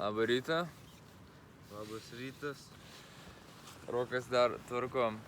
Labą rytą. Labas rytas. Rokas dar tvarkom.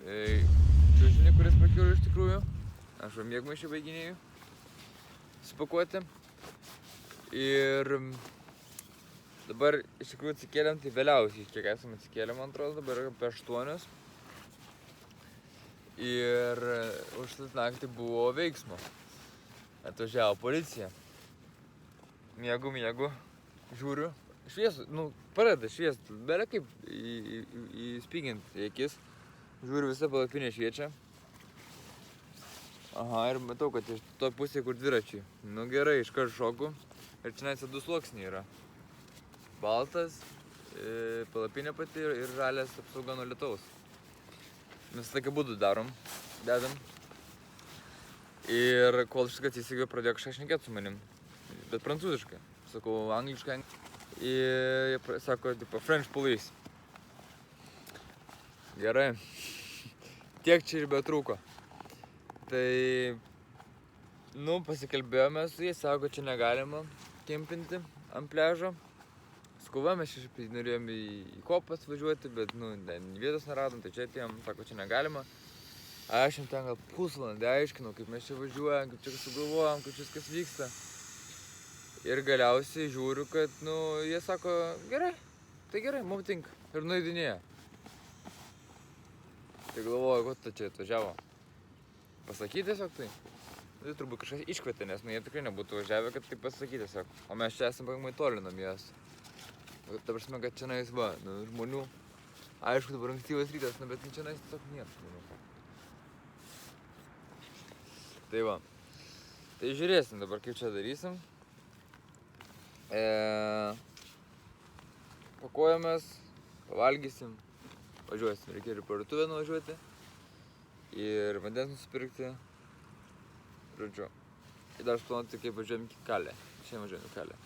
Čiužinį, kuris pakilo iš tikrųjų. Aš va miegmaišį baiginėjau spakuoti. Ir dabar iš tikrųjų atsikėlėm, tai vėliausiai, kiek esame atsikėlę, man atrodo, dabar yra apie 8. Ir užtat naktį buvo veiksmo. Atvažiavo policija. Miegu, žiūriu. Šviesu, pradeda šviest, belia kaip įspygint į akis. Žiūriu, visa palapinė šviečia. Aha, ir matau, kad iš to pusėje, kur dviračiai. Gerai, iškart šoku. Ir čia 2 sluoksniai yra. Baltas, palapinė pati ir žalias apsauga nuo lietaus. Mes tokį būdų dedam. Ir kol šitas įsigijo, pradėjo kažką šnekėti su manim. Bet prancūziškai. Sakau, angliškai. Ir sako, tipo, French police. Gerai. Tiek čia ir betrūko. Tai, pasikalbėjome su jais, sako, čia negalima kempinti ant pliažo. Skuva, mes čia norėjom į kopas važiuoti, bet, vietos neradom, tai čia atėjom, sako, čia negalima. Aš jam ten gal pusvalandį aiškinau, kaip mes čia važiuojam, kaip čia sugalvojam, kaip čia viskas vyksta. Ir galiausiai žiūriu, kad, jie sako, gerai, tai gerai, mums tinka. Ir nueidinėja. Tai galvoju, kad čia atvažiavo. Pasakyti tiesiog tai. Tai turbūt kažkas iškvietė, nes jie tikrai nebūtų važiavę, kad tai pasakyti tiesiog. O mes čia esame pakankamai toli nuo miesto. Ta prasme, kad čia žmonių. Aišku, dabar ankstyvas rytas, bet čia tiesiog nėra žmonių. Tai va. Tai žiūrėsim dabar, kaip čia darysim. Pakuojamės, pavalgysim, važiuosim. Reikia ir parduotuvę nuvažiuoti. Ir vandens nusipirkti. Žodžiu. Ir dar planuoti, kaip važiuojam iki Kalė. Šiandien važiuojam į Kalę.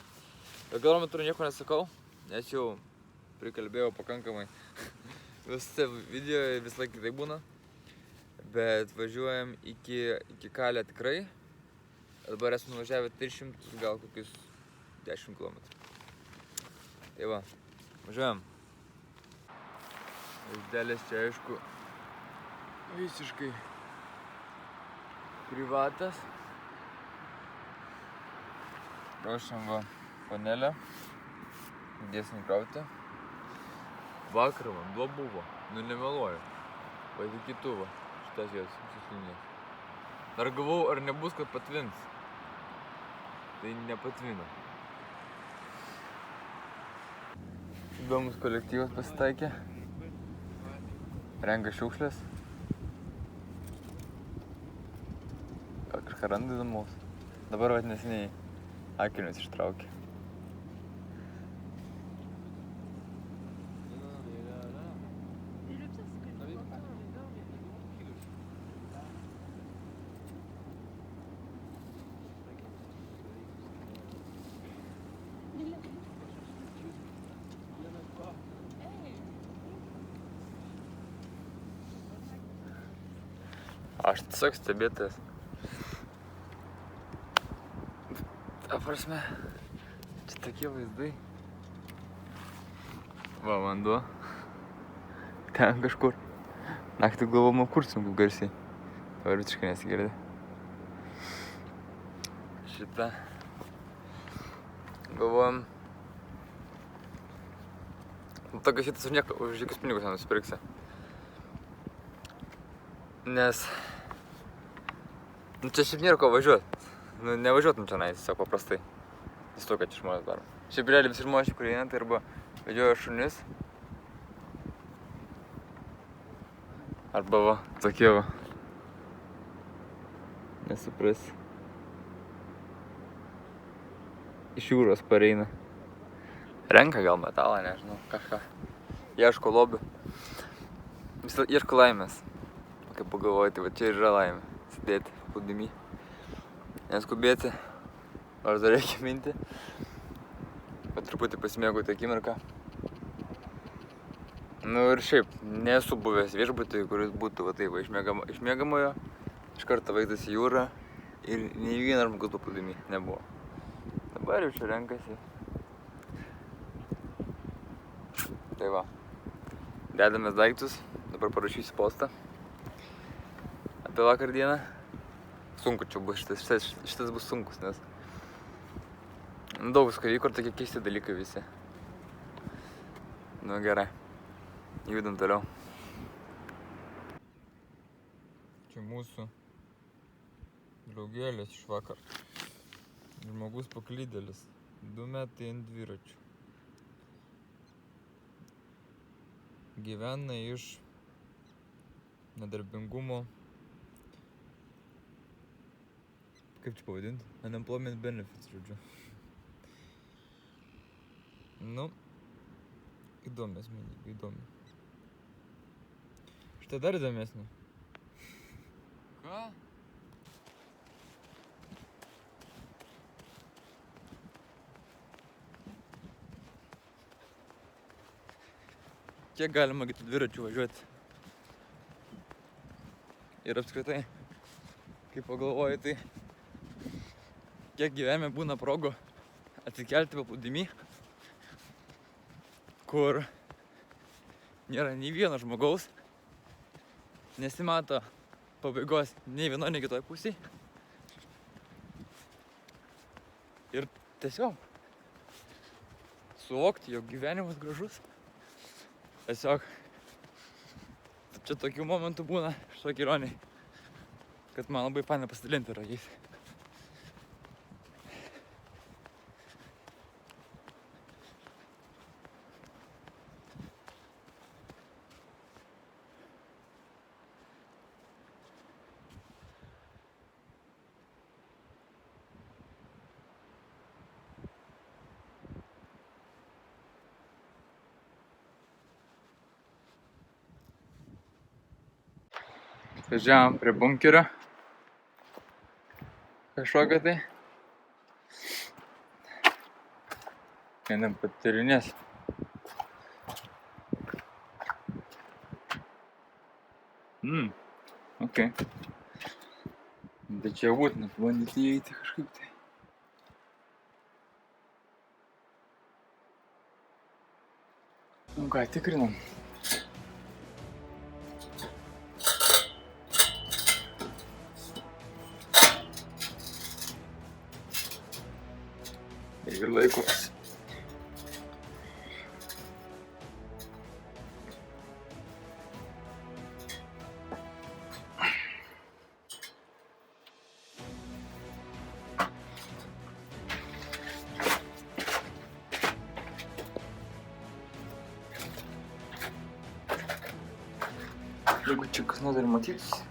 Bet gal metu nieko nesakau, nes jau prikalbėjau pakankamai. Visose video visą laiką tai būna. Bet važiuojam iki Kalę tikrai. Dabar esame nuvažiavę 300, gal kokius 10 km. Tai va, važiuojam. Vaizdelis čia aišku visiškai privatas. Ruošiam va panelę. Dėsim krauti. Vakar vanduo buvo, nemeluoju. Patikėtų va, šitas jos visus linijas. Dar galvau, ar nebus, kad patvins. Tai nepatvino. Įdomus kolektyvas pasitaikė. Renka šiukšlės. Gal kažką randa įdomaus. Dabar neseniai akinius ištraukė. Aš tiesiog stebėtas. Ta prasme, čia tokie vaizdai. Va, vanduo. Ten kažkur. Naktį galvom apkursim, kaip garsiai. Dabar visiškai nesigirdi. Šitą. Galvojam. Tokia šitas už jokius pinigus nenusipirksi. Nes čia šiaip nėra ko važiuot. Nevažiuotum čia tiesiog paprastai. Vis to, kad čia žmonės daro. Šiaip realiai visi žmonės, kurie eina, tai arba vedžioja šunis. Arba va, tokie va. Nesuprasi. Iš jūros pareina. Renka gal metalą, nežinau, kažką. Ieško lobių. Vis ieško laimės. Kaip pagalvoti, tai va čia ir yra laimė. Sėdėti paplūdimy. Neskubėti. Nors dar reikia minti. Bet truputį pasimėgauti akimirką. Ir šiaip, nesu buvęs viešbutį, kuris būtų va taip, iš miegamojo. Iš karto vaizdas į jūrą. Ir nei vienas žmogus paplūdimy nebuvo. Dabar jau čia renkasi Tai va. Dedamės daiktus, dabar parašysiu postą apie vakar dieną. Sunku čia bus, šitas bus sunkus, nes daug visko vyko ir tokie keisti dalykai visi. Nu gerai, judam toliau. Čia mūsų draugėlis iš vakar. Žmogus paklydėlis. 2 metai ant dviračių. Gyvena iš nedarbingumo. Kaip čia pavadinti? Unemployment benefits, žodžiu. Nu, įdomi asmenybė, įdomi. Štai dar įdomesnė. Ką? Kiek galima kitų dviračių važiuoti? Ir apskritai, kai pagalvoju, tai kiek gyvenime būna progų atsikelti paplūdimy, kur nėra nei vieno žmogaus, nesimato pabaigos nei vienoje, nei kitoje pusėje. Ir tiesiog suvokti, jog gyvenimas gražus. Tiesiog čia tokių momentų būna, šitokia ironija, kad man labai faina pasidalinti yra jais. Važiavom prie bunkerio. Kažkokia tai. Einam patyrinės. Okei. Bet čia būtina pabandyti įeiti kažkaip tai. Nu ką, tikrinam. Ir laikos. Jeigu čia kas nors dar matytųsi.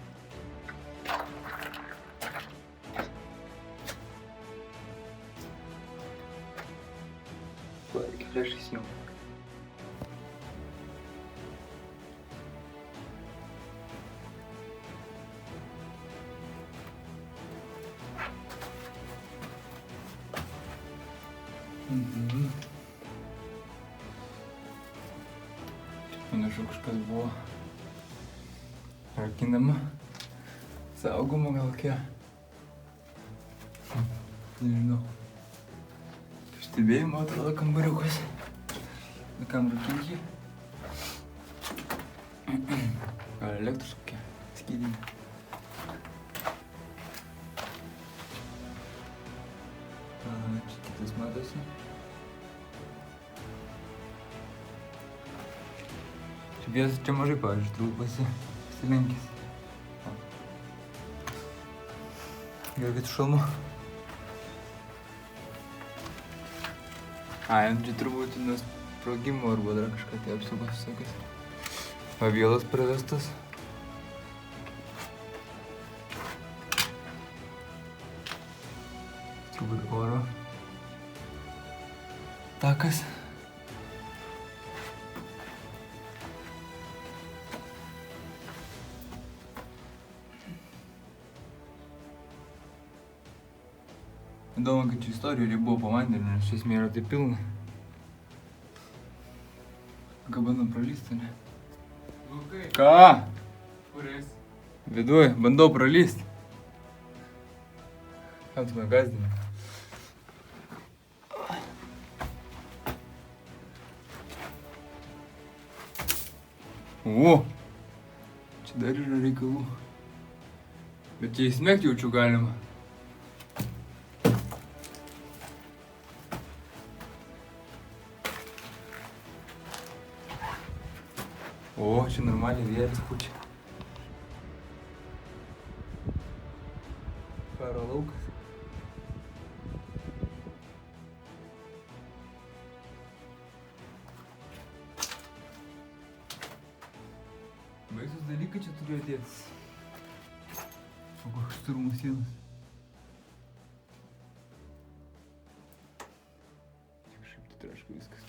Flešą įsijungiu. Panašu, kažkas buvo rakinama. Saugoma gal kokia. Nežinau. Stebėjimo atrodo kambariukas. Kam rakinti? Gal elektros kokia? Skydinė. Čia kitas matosi. Čia mažai, pavyzdžiui, trūk pasilenkęs. Gerai, kad šalmu. Čia turbūt nuo sprogimo arba dar kažką tai apsaugos visokios. Avielas pravestas. Turbūt oro takas. Įdomu, kad čia istorija buvo po vandeniu, nes šis mėra tai pilna. Ką bandom pralysti, ne? Lukai. Ką? Kuris? Viduj, bandau pralysti. Ką tu mane gazdini? O, čia dar yra reikalų. Bet čia įsmegti jaučiu galima. O, čia normaliai vėjas pučia. Karo laukas. Baisus dalykai čia turėjo dėtis. O koks šturmų sienas. Kažkaip tai traška viskas.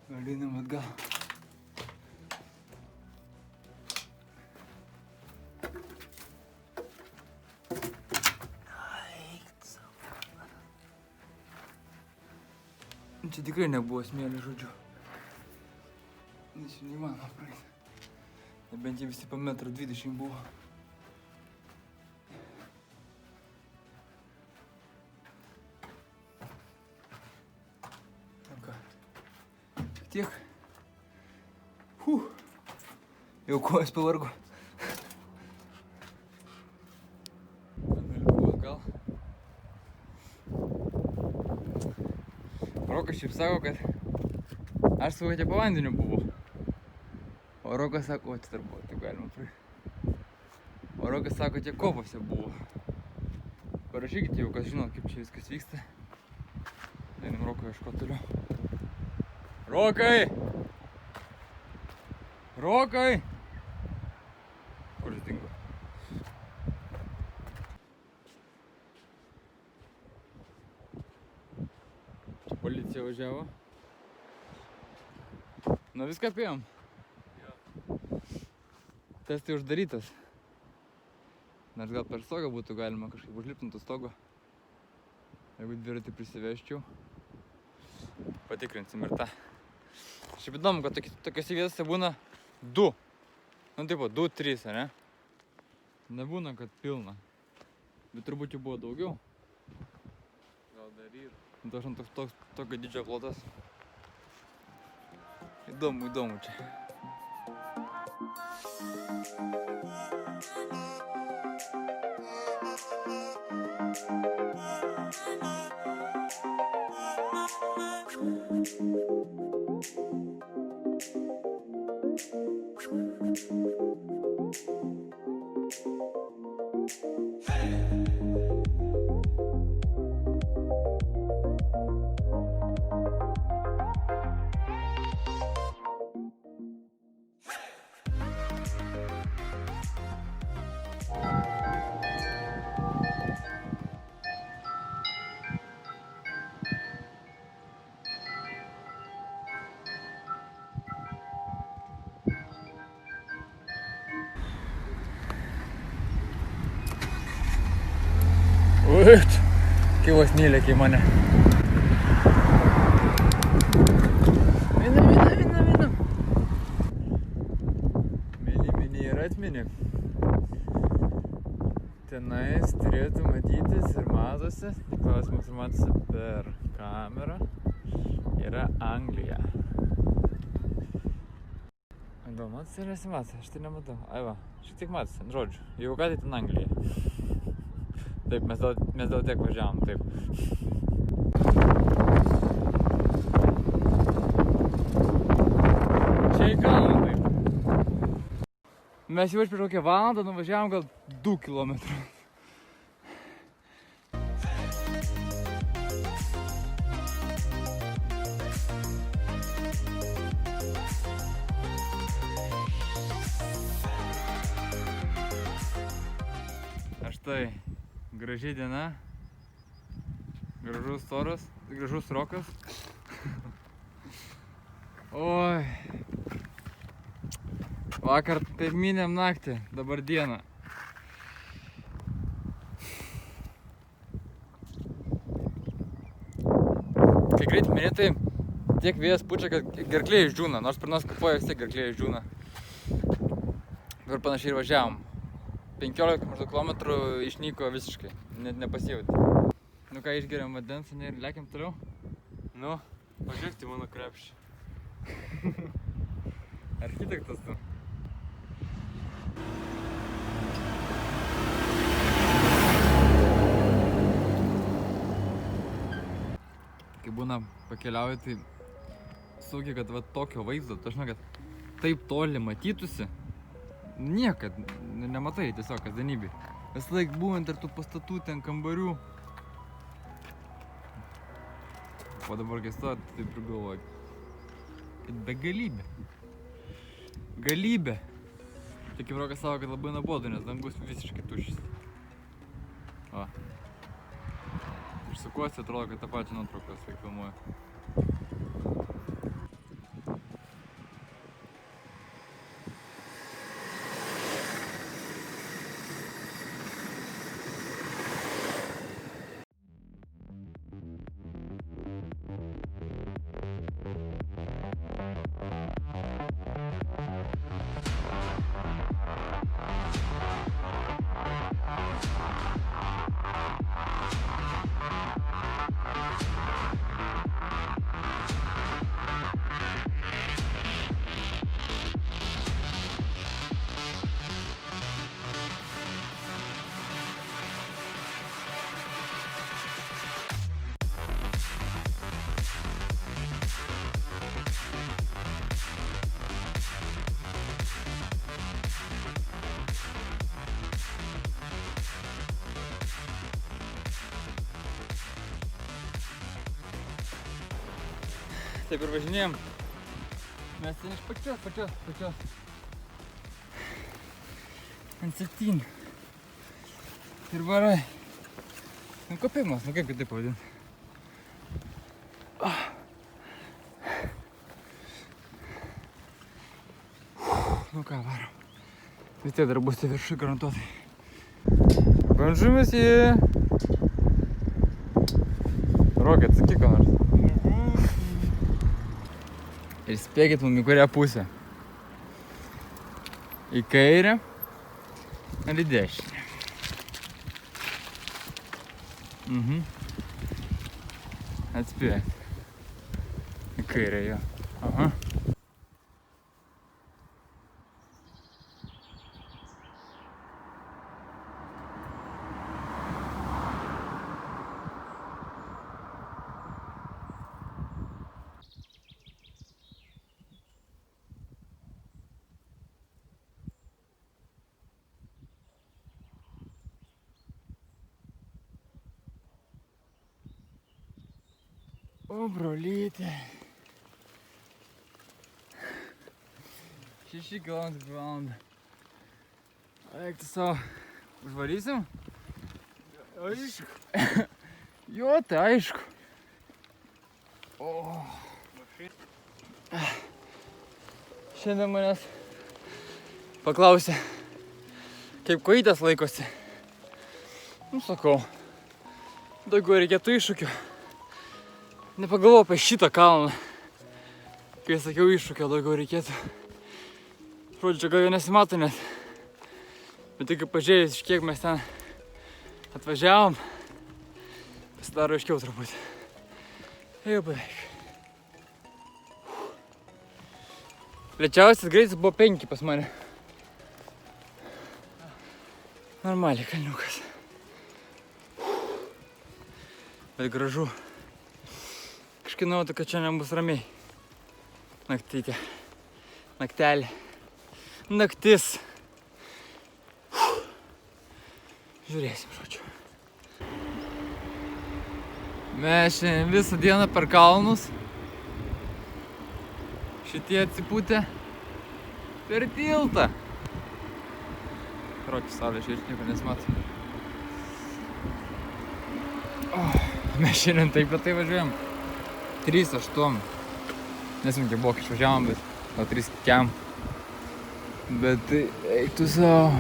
Gal einam atgal. Čia tikrai nebuvo smėlio, žodžiu. Čia neįmanoma praeiti. Nebent jie visi po 1,20 m buvo. Tam ką? Tiek. Jau kojas pavargo. Nulipau atgal. Rokas šiaip sako, kad aš sakau, kad jie po vandeniu buvo. O Rokas sako, o čia dar buvo, taip galima praeiti. O Rokas sako, kad jie kopose buvo. Parašykite jau, kas žino, kaip čia viskas vyksta. Einam Roko ieškoti toliau. Rokai! Rokai! Kur jis dingo? Policija važiavo. Nu viską apėjom. Testai uždarytas. Nors gal per stogą būtų galima kažkaip užlipti ant to stogo. Jeigu dviratį prisiveščiau. Patikrinsim ir tą. Šiaip įdomu, kad tokiose vietose būna 2. Nu taip, 2-3, ne? Nebūna, kad pilna. Bet turbūt jų buvo daugiau. Gal dar yra. Dažnai tokio didžio plotas. Įdomu čia. Uht, kivas nylėkė į mane. Minam. Mini ir atmini. Tenais turėtų matytis ir matosi, tik klausimas ir matosi per kamerą, yra Anglija. Gal matosi ir nesimato, aš tai nematau. Ai va, šiek tiek matosi, žodžiu, jau ką tai ten Anglija. Taip, mes dėl tiek važiavom, taip. Čia į kalną, taip. Mes jau prieš kokią valandą nuvažiavom gal 2 kilometrų. Štai, graži diena, gražus oras, gražus Rokas. Oi, vakar taip minėm naktį, dabar dieną. Kai greit mini, tai tiek vėjas pučia, kad gerklė išdžiūna, nors per nors kapoja vis tiek gerklė išdžiūna. Ir panašiai ir važiavom. 15 maždaug kilometrų išnyko visiškai, net nepasijautė. Nu ką, išgeriam vandens ir lekiam toliau? Nu, pažiūrėk, tai mano krepšį. Architektas tu. Kai būna pakeliauji, tai suvoki, kad va tokio vaizdo, tai žinau, kad taip toli matytųsi, niekad nematai tiesiog kasdienybėj. Vis laik būnant tarp tų pastatų, ten kambarių. O dabar kai stot, taip ir galvoju, kad begalybė. Galybė. Tik kaip Rokas savo, kad labai nuobodu, nes dangus visiškai tuščias. O. Išsukuosi, atrodo, kad tą pačią nuotrauką visai filmuoju. Taip ir važinėjom. Mes ten iš pačios. Ant 7. Ir varai. Nu kopimas, nu kaip kitaip pavadinti. Nu ką, varom. Vis tiek dar bus tai viršui garantuotai. Bandžumis į... Rokai, atsakyk ką nors. Ir spėkit mum į kurią pusę. Į kairę ar į dešinę. Atspėk. Į kairę jo. Aha. O, brolytė. 6 km per valandą. Eik tu savo. Užvarysim? Aišku. Jo, tai aišku. O. Šiandien manęs paklausė, kaip kojytės laikosi. Nu, sakau, daugiau reikėtų iššūkio. Nepagalvojau apie šitą kalną. Kai sakiau iššūkio, daugiau reikėtų. Žodžiu, čia gal jau nesimato net. Bet tik pažiūrėjus, iš kiek mes ten atvažiavom, pasidaro aiškiau truputį. Jau beveik. Lėčiausias greitis buvo 5 pas mane. Normaliai kalniukas. Bet gražu. Kažkinau, kad čia nebus ramiai. Naktytė. Naktelė. Naktis. Žiūrėsim, žodžiu. Mes šiandien visą dieną per kalnus. Šitie atsipūtė per tiltą. Rokis saulė čia ir nieko nesimato. Mes šiandien taip pat tai važiuojam. 3-8. Nesim, kiek buvo, kai išvažiavom, bet gal 3 kiam. Bet tai eik tu savo.